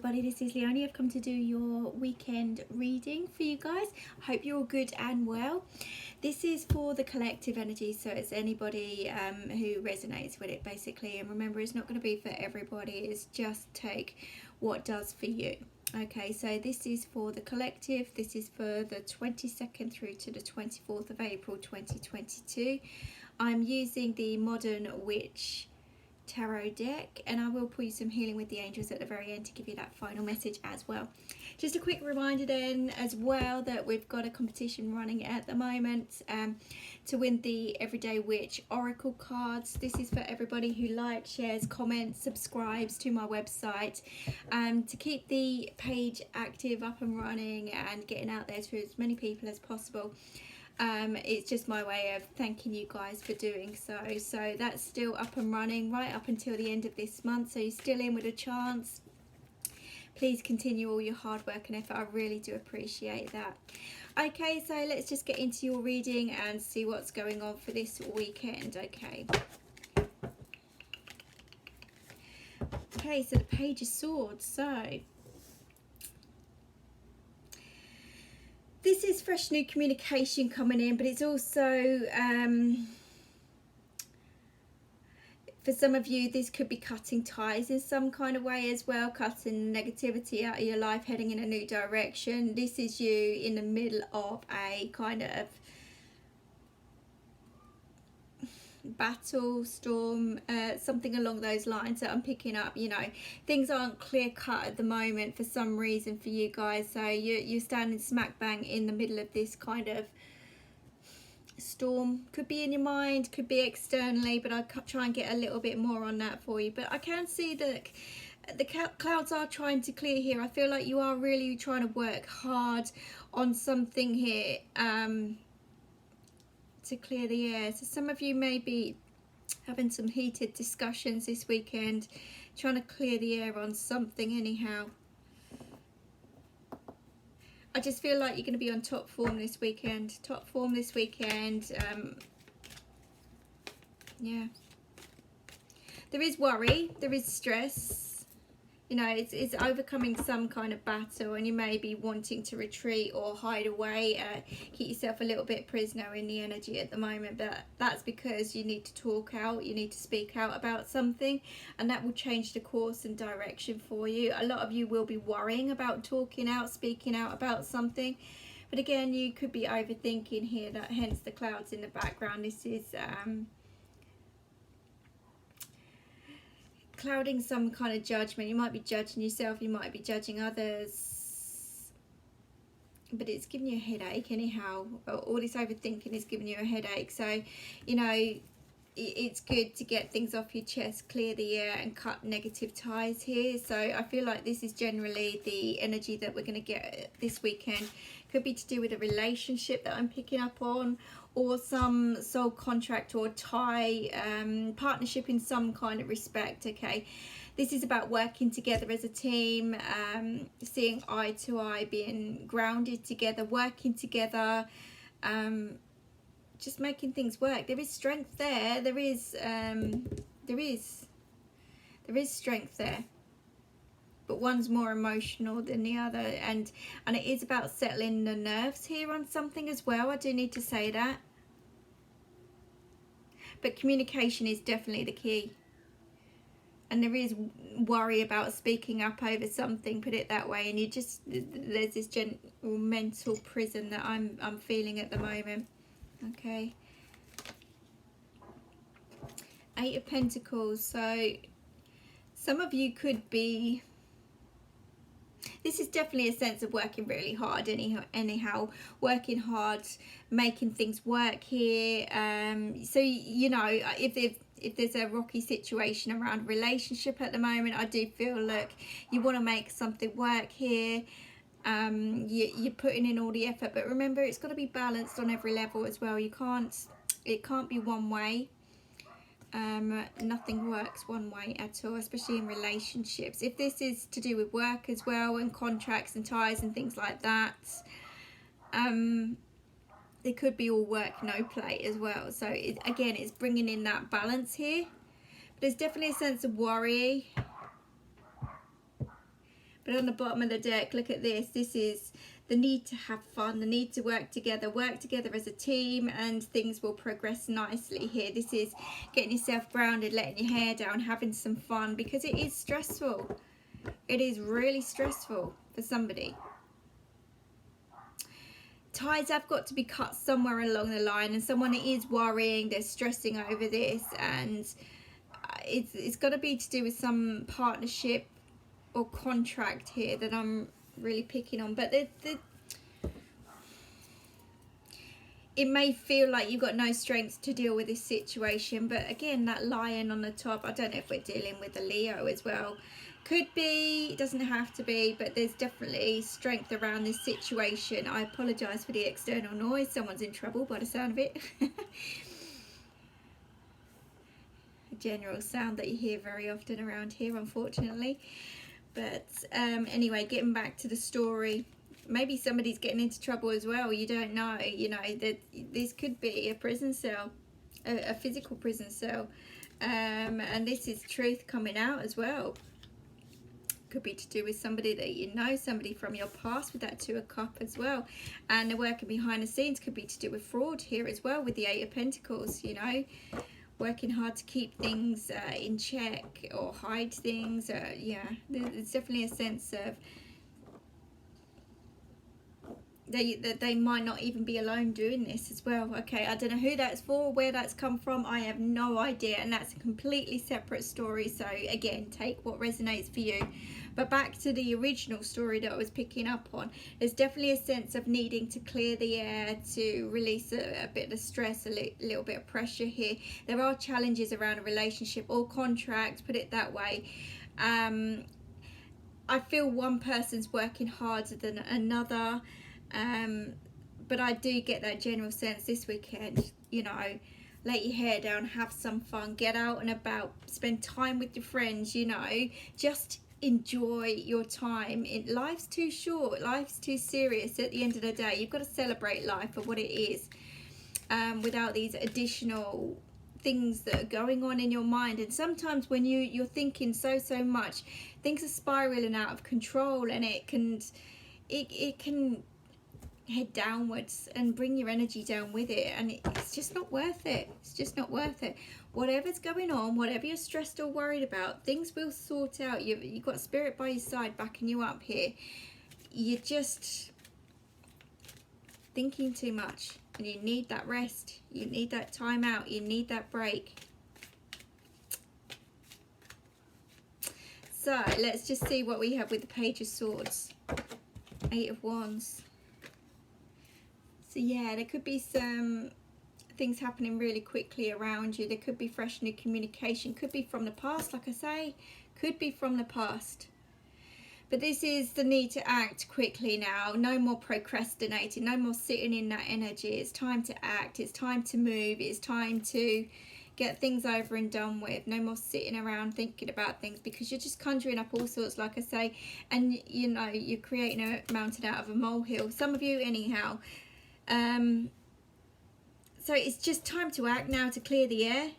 everybody, this is Leonie. I've come to do your weekend reading for you guys. I hope you're all good and well. This is for the collective energy, so it's anybody who resonates with it basically. And remember, it's not going to be for everybody, it's just take what does for you. Okay, so this is for the collective. This is for the 22nd through to the 24th of April 2022. I'm using the Modern Witch tarot deck, and I will pull you some healing with the angels at the very end to give you that final message as well. Just a quick reminder then as well that we've got a competition running at the moment to win the Everyday Witch Oracle cards. This is for everybody who likes, shares, comments, subscribes to my website, to keep the page active, up and running and getting out there to as many people as possible. It's just my way of thanking you guys for doing so that's still up and running right up until the end of this month, so you're still in with a chance. Please continue all your hard work and effort, I really do appreciate that. Okay, so let's just get into your reading and see what's going on for this weekend. Okay, so the Page of Swords. So this is fresh new communication coming in, but it's also, for some of you, this could be cutting ties in some kind of way as well, cutting negativity out of your life, heading in a new direction. This is you in the middle of a kind of battle, storm, something along those lines that I'm picking up. You know, things aren't clear cut at the moment for some reason for you guys, so you're standing smack bang in the middle of this kind of storm. Could be in your mind, could be externally, but I'll try and get a little bit more on that for you. But I can see that the clouds are trying to clear here. I feel like you are really trying to work hard on something here to clear the air. So some of you may be having some heated discussions this weekend, trying to clear the air on something anyhow. I just feel like you're going to be on top form this weekend. Yeah. There is worry, there is stress. You know, it's overcoming some kind of battle, and you may be wanting to retreat or hide away, keep yourself a little bit prisoner in the energy at the moment, but that's because you need to talk out, you need to speak out about something, and that will change the course and direction for you. A lot of you will be worrying about talking out, speaking out about something, but again, you could be overthinking here, that hence the clouds in the background. This is clouding some kind of judgment. You might be judging yourself, you might be judging others, but it's giving you a headache anyhow. All this overthinking is giving you a headache, so you know it's good to get things off your chest, clear the air and cut negative ties here. So I feel like this is generally the energy that we're going to get this weekend. Could be to do with a relationship that I'm picking up on, or some soul contract or tie, partnership in some kind of respect. Okay, this is about working together as a team, seeing eye to eye, being grounded together, working together, just making things work. There is strength there. There is strength there, but one's more emotional than the other, and it is about settling the nerves here on something as well. I do need to say that, but communication is definitely the key, and there is worry about speaking up over something, put it that way, and you just, there's this general mental prison that I'm feeling at the moment. Okay, Eight of Pentacles. So some of you could be, this is definitely a sense of working really hard anyhow, working hard, making things work here. So you know, if there's a rocky situation around relationship at the moment, I do feel like you want to make something work here. You're putting in all the effort, but remember, it's got to be balanced on every level as well. It can't be one way. Nothing works one way at all, especially in relationships. If this is to do with work as well, and contracts and ties and things like that, it could be all work, no play as well. So again, it's bringing in that balance here. But there's definitely a sense of worry, but But on the bottom of the deck, look at this. This is the need to have fun, the need to work together as a team, and things will progress nicely here. This is getting yourself grounded, letting your hair down, having some fun, because it is stressful. It is really stressful for somebody. Ties have got to be cut somewhere along the line, and someone is worrying, they're stressing over this, and it's got to be to do with some partnership or contract here that I'm really picking on. But it may feel like you've got no strength to deal with this situation, but again, that Lion on the top, I don't know if we're dealing with a Leo as well. Could be, it doesn't have to be, but there's definitely strength around this situation. I apologise for the external noise. Someone's in trouble by the sound of it. A general sound that you hear very often around here, unfortunately. But anyway, getting back to the story. Maybe somebody's getting into trouble as well. You don't know. You know, that this could be a prison cell, a physical prison cell. And this is truth coming out as well. Could be to do with somebody that you know, somebody from your past with that Two of Cups as well. And the working behind the scenes could be to do with fraud here as well with the Eight of Pentacles, you know. Working hard to keep things in check or hide things. Yeah, there's definitely a sense of that they might not even be alone doing this as well. Okay, I don't know who that's for, where that's come from. I have no idea, and that's a completely separate story. So again, take what resonates for you. But back to the original story that I was picking up on, there's definitely a sense of needing to clear the air, to release a bit of stress, a little bit of pressure here. There are challenges around a relationship or contract, put it that way. I feel one person's working harder than another. But I do get that general sense this weekend, you know, let your hair down, have some fun, get out and about, spend time with your friends, you know, just enjoy your time. Life's too short, life's too serious. At the end of the day, you've got to celebrate life for what it is, without these additional things that are going on in your mind. And sometimes when you're thinking so much, things are spiraling out of control, and it can head downwards and bring your energy down with it, and it's just not worth it. It's just not worth it. Whatever's going on, whatever you're stressed or worried about, things will sort out. You've got spirit by your side backing you up here. You're just thinking too much, and you need that rest, you need that time out, you need that break. So let's just see what we have with the Page of Swords, Eight of Wands. So yeah, there could be some things happening really quickly around you. There could be fresh new communication. Could be from the past, like I say. Could be from the past. But this is the need to act quickly now. No more procrastinating. No more sitting in that energy. It's time to act. It's time to move. It's time to get things over and done with. No more sitting around thinking about things, because you're just conjuring up all sorts, like I say. And, you know, you're creating a mountain out of a molehill. Some of you anyhow. So it's just time to act now, to clear the air.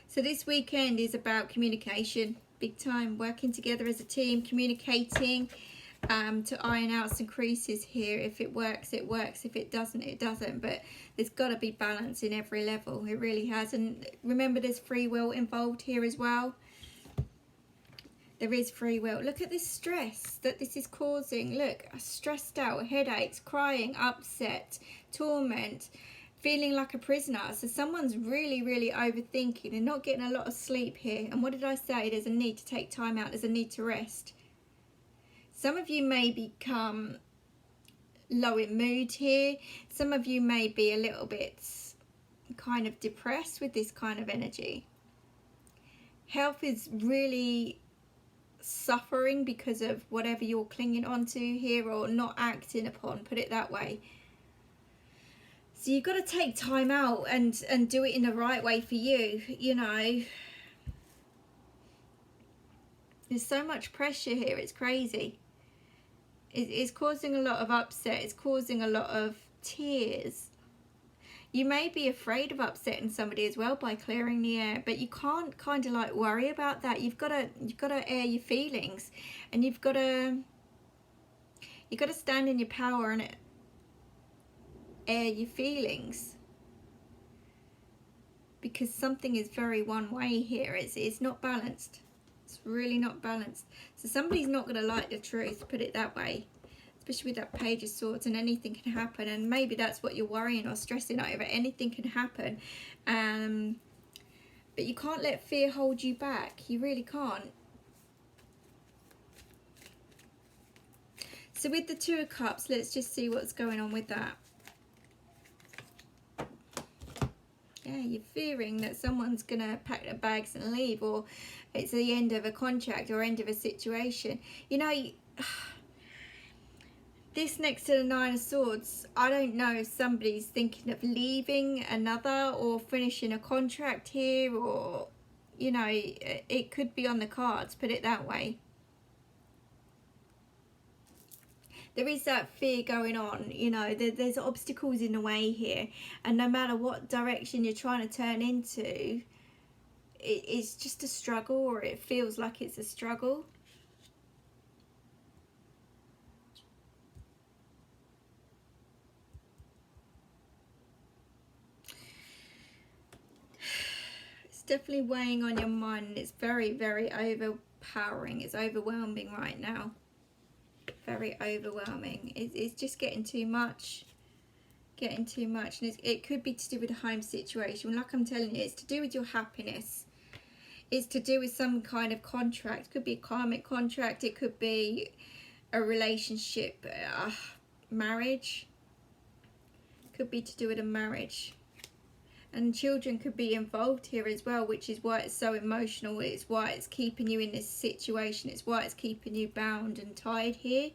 So this weekend is about communication, big time, working together as a team, communicating, to iron out some creases here. If it works, it works. If it doesn't, it doesn't. But there's got to be balance in every level. It really has. And remember, there's free will involved here as well. There is free will. Look at this stress that this is causing. Look, stressed out, headaches, crying, upset, torment, feeling like a prisoner. So someone's really overthinking and not getting a lot of sleep here. And what did I say? There's a need to take time out. There's a need to rest. Some of you may become low in mood here. Some of you may be a little bit kind of depressed with this kind of energy. Health is really suffering because of whatever you're clinging on to here or not acting upon, put it that way. So you've got to take time out and do it in the right way for you, you know. There's so much pressure here, it's crazy. It's causing a lot of upset, it's causing a lot of tears. You may be afraid of upsetting somebody as well by clearing the air, but you can't kind of like worry about that. You've got to air your feelings, and you've got to stand in your power and air your feelings, because something is very one way here. It's not balanced. It's really not balanced. So somebody's not going to like the truth, put it that way. Especially with that Page of Swords, and anything can happen, and maybe that's what you're worrying or stressing over. Anything can happen, but you can't let fear hold you back. You really can't. So with the Two of Cups, let's just see what's going on with that. Yeah, you're fearing that someone's going to pack their bags and leave, or it's the end of a contract or end of a situation. You know, this next to the Nine of Swords, I don't know if somebody's thinking of leaving another or finishing a contract here, or, you know, it could be on the cards, put it that way. There is that fear going on, you know, there's obstacles in the way here, and no matter what direction you're trying to turn into, it's just a struggle, or it feels like it's a struggle. Definitely weighing on your mind, and it's very, very overpowering. It's overwhelming right now. Very overwhelming. It's just getting too much. Getting too much. And it could be to do with a home situation. Like I'm telling you, it's to do with your happiness. It's to do with some kind of contract. It could be a karmic contract. It could be a relationship, marriage. Could be to do with a marriage. And children could be involved here as well, which is why it's so emotional. It's why it's keeping you in this situation. It's why it's keeping you bound and tied here.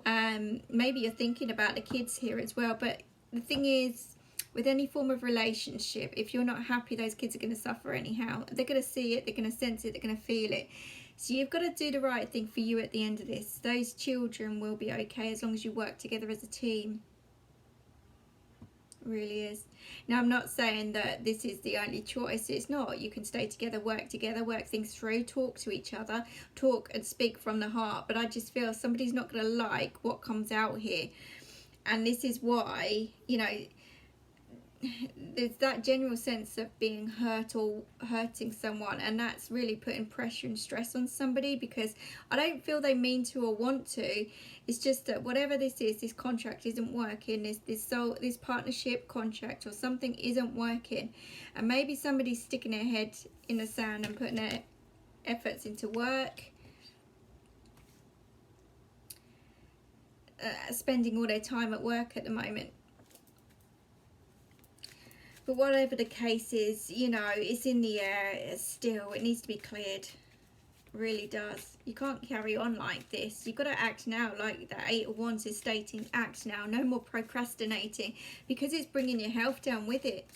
Maybe you're thinking about the kids here as well. But the thing is, with any form of relationship, if you're not happy, those kids are going to suffer anyhow. They're going to see it. They're going to sense it. They're going to feel it. So you've got to do the right thing for you at the end of this. Those children will be okay as long as you work together as a team. Really is. Now, I'm not saying that this is the only choice. It's not. You can stay together, work things through, talk to each other, talk and speak from the heart. But I just feel somebody's not going to like what comes out here, and this is why, you know, there's that general sense of being hurt or hurting someone, and that's really putting pressure and stress on somebody, because I don't feel they mean to or want to. It's just that whatever this is, this contract isn't working, this partnership contract or something isn't working, and maybe somebody's sticking their head in the sand and putting their efforts into work, spending all their time at work at the moment. But whatever the case is, you know, it's in the air still. It needs to be cleared. It really does. You can't carry on like this. You've got to act now, like the Eight of Wands is stating. Act now. No more procrastinating, because it's bringing your health down with it.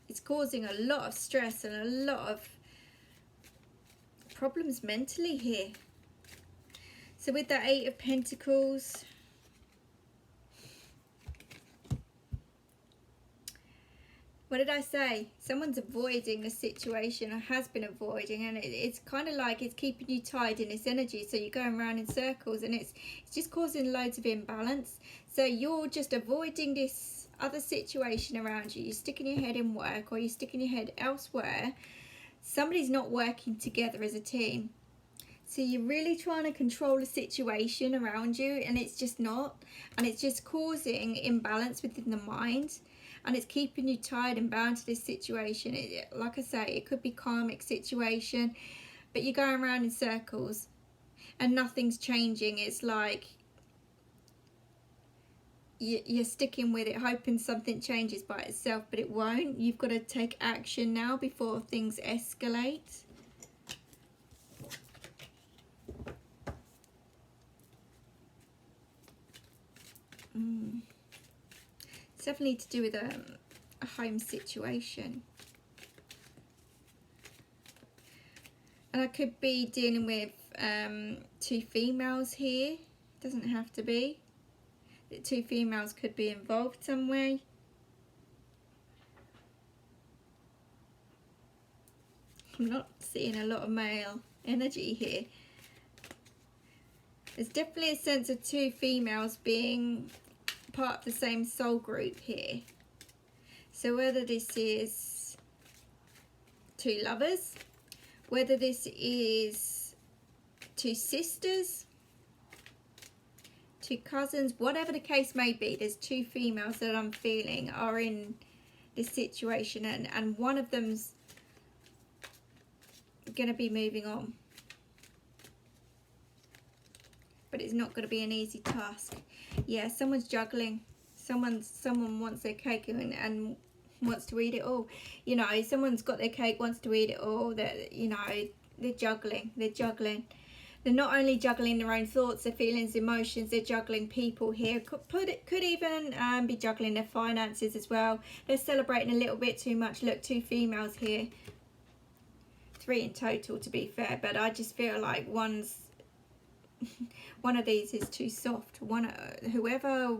It's causing a lot of stress and a lot of problems mentally here. So with the Eight of Pentacles, what did I say? Someone's avoiding the situation, or has been avoiding, and it's kind of like it's keeping you tied in this energy. So you're going around in circles, and it's just causing loads of imbalance. So you're just avoiding this other situation around you. You're sticking your head in work, or you're sticking your head elsewhere. Somebody's not working together as a team. So you're really trying to control the situation around you, and it's just not. And it's just causing imbalance within the mind. And it's keeping you tied and bound to this situation. Like I say, it could be karmic situation, but you're going around in circles and nothing's changing. It's like you're sticking with it, hoping something changes by itself, but it won't. You've got to take action now before things escalate. It's definitely to do with a home situation. And I could be dealing with two females here. Doesn't have to be. Two females could be involved some way. I'm not seeing a lot of male energy here. There's definitely a sense of two females being part of the same soul group here. So whether this is two lovers, whether this is two sisters, two cousins, whatever the case may be, there's two females that I'm feeling are in this situation, and one of them's going to be moving on. But it's not going to be an easy task. Yeah, someone's juggling. Someone wants their cake and wants to eat it all. You know, someone's got their cake, wants to eat it all. That, you know, they're juggling. They're juggling. They're not only juggling their own thoughts, their feelings, emotions. They're juggling people here. Could even be juggling their finances as well. They're celebrating a little bit too much. Look, two females here. 3 in total, to be fair. But I just feel like one of these is too soft. Whoever,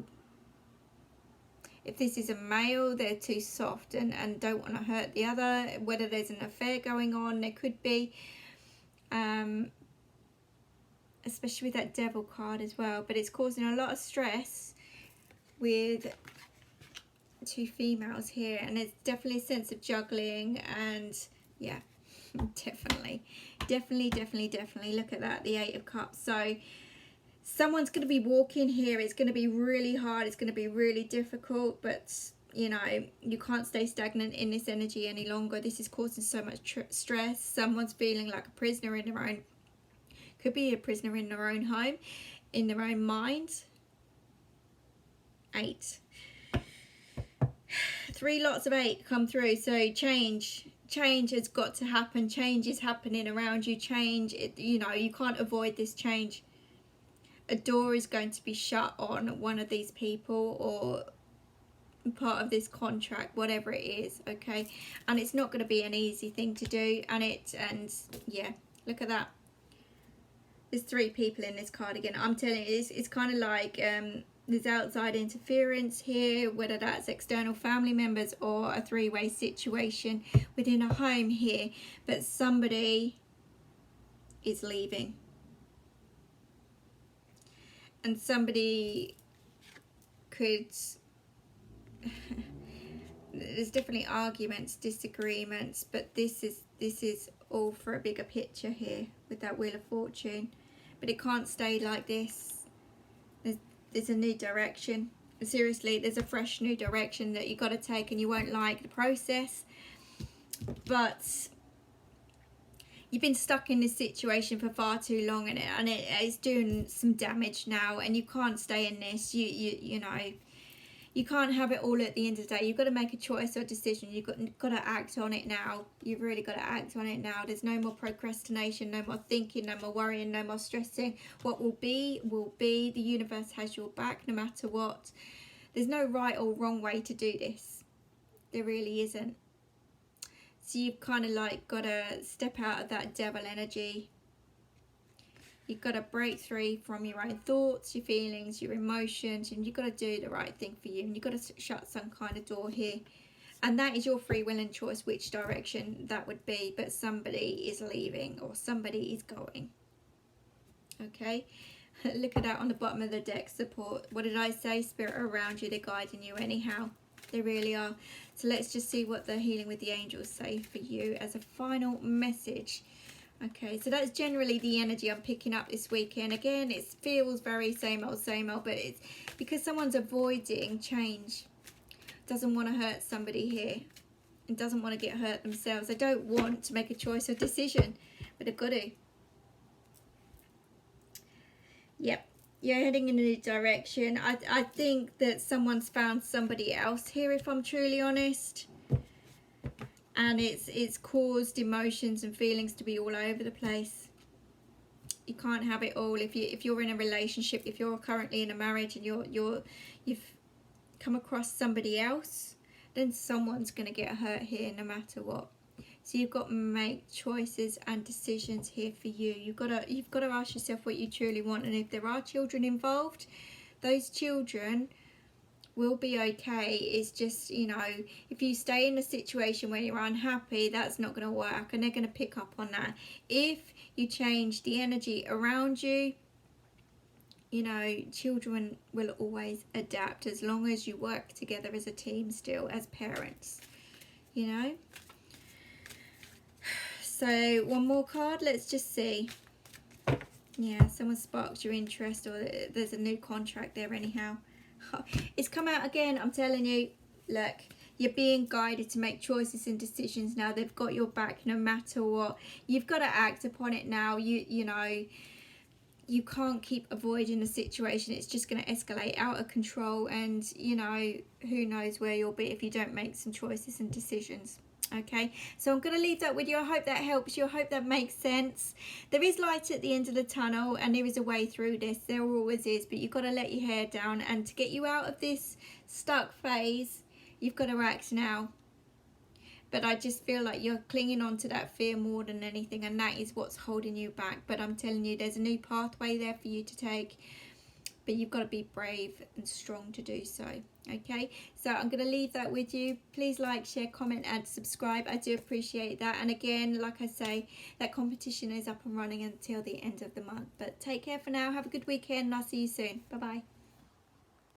if this is a male, they're too soft and don't want to hurt the other. Whether there's an affair going on, there could be, especially with that devil card as well. But it's causing a lot of stress with two females here, and there's definitely a sense of juggling. And yeah, definitely look at that, the 8 of Cups. So someone's going to be walking here. It's going to be really hard. It's going to be really difficult, but you know, you can't stay stagnant in this energy any longer. This is causing so much stress. Someone's feeling like a prisoner in their own, could be a prisoner in their own home, in their own mind. 8. 3 lots of 8 come through. So change has got to happen. Change is happening around you. Change, you know, you can't avoid this change. A door is going to be shut on one of these people, or part of this contract, whatever it is, okay? And it's not going to be an easy thing to do. And yeah, look at that. There's 3 people in this card again. I'm telling you, it's kind of like there's outside interference here, whether that's external family members or a 3-way situation within a home here. But somebody is leaving. And somebody could... there's definitely arguments, disagreements, but this is all for a bigger picture here with that Wheel of Fortune. But it can't stay like this. There's a new direction. Seriously, there's a fresh new direction that you got to take, and you won't like the process. But you've been stuck in this situation for far too long, and it's doing some damage now, and you can't stay in this. You know, you can't have it all at the end of the day. You've got to make a choice or a decision. You've got to act on it now. You've really got to act on it now. There's no more procrastination, no more thinking, no more worrying, no more stressing. What will be, will be. The universe has your back no matter what. There's no right or wrong way to do this. There really isn't. So you've kind of like got to step out of that devil energy. You've got to break free from your own thoughts, your feelings, your emotions, and you've got to do the right thing for you. And you've got to shut some kind of door here. And that is your free will and choice, which direction that would be. But somebody is leaving, or somebody is going. Okay? Look at that on the bottom of the deck, support. What did I say? Spirit around you, they're guiding you anyhow. They really are. So let's just see what the Healing with the Angels say for you as a final message. Okay, so that's generally the energy I'm picking up this weekend. Again, it feels very same old, but it's because someone's avoiding change. Doesn't want to hurt somebody here. And doesn't want to get hurt themselves. They don't want to make a choice or decision, but they've got to. Yep, you're heading in a new direction. I think that someone's found somebody else here, if I'm truly honest. And it's caused emotions and feelings to be all over the place. You can't have it all. If you're in a relationship, if you're currently in a marriage and you've come across somebody else, then someone's going to get hurt here no matter what. So you've got to make choices and decisions here for you. You've got to ask yourself what you truly want, and if there are children involved, those children will be okay. It's just, you know, if you stay in a situation where you're unhappy, that's not going to work, and they're going to pick up on that. If you change the energy around you, you know, children will always adapt as long as you work together as a team still, as parents, you know. So one more card, let's just see. Yeah, someone sparked your interest, or there's a new contract there anyhow. It's come out again. I'm telling you, look, you're being guided to make choices and decisions now. They've got your back no matter what. You've got to act upon it now. You know, you can't keep avoiding the situation. It's just going to escalate out of control, and you know, who knows where you'll be if you don't make some choices and decisions. Okay, so I'm going to leave that with you. I hope that helps you. I hope that makes sense. There is light at the end of the tunnel, and there is a way through this. There always is, but you've got to let your hair down, and to get you out of this stuck phase, you've got to act now. But I just feel like you're clinging on to that fear more than anything, and that is what's holding you back. But I'm telling you, there's a new pathway there for you to take, but you've got to be brave and strong to do so. Okay, so I'm going to leave that with you. Please like, share, comment and subscribe. I do appreciate that. And again, like I say, that competition is up and running until the end of the month. But take care for now. Have a good weekend, and I'll see you soon. Bye bye.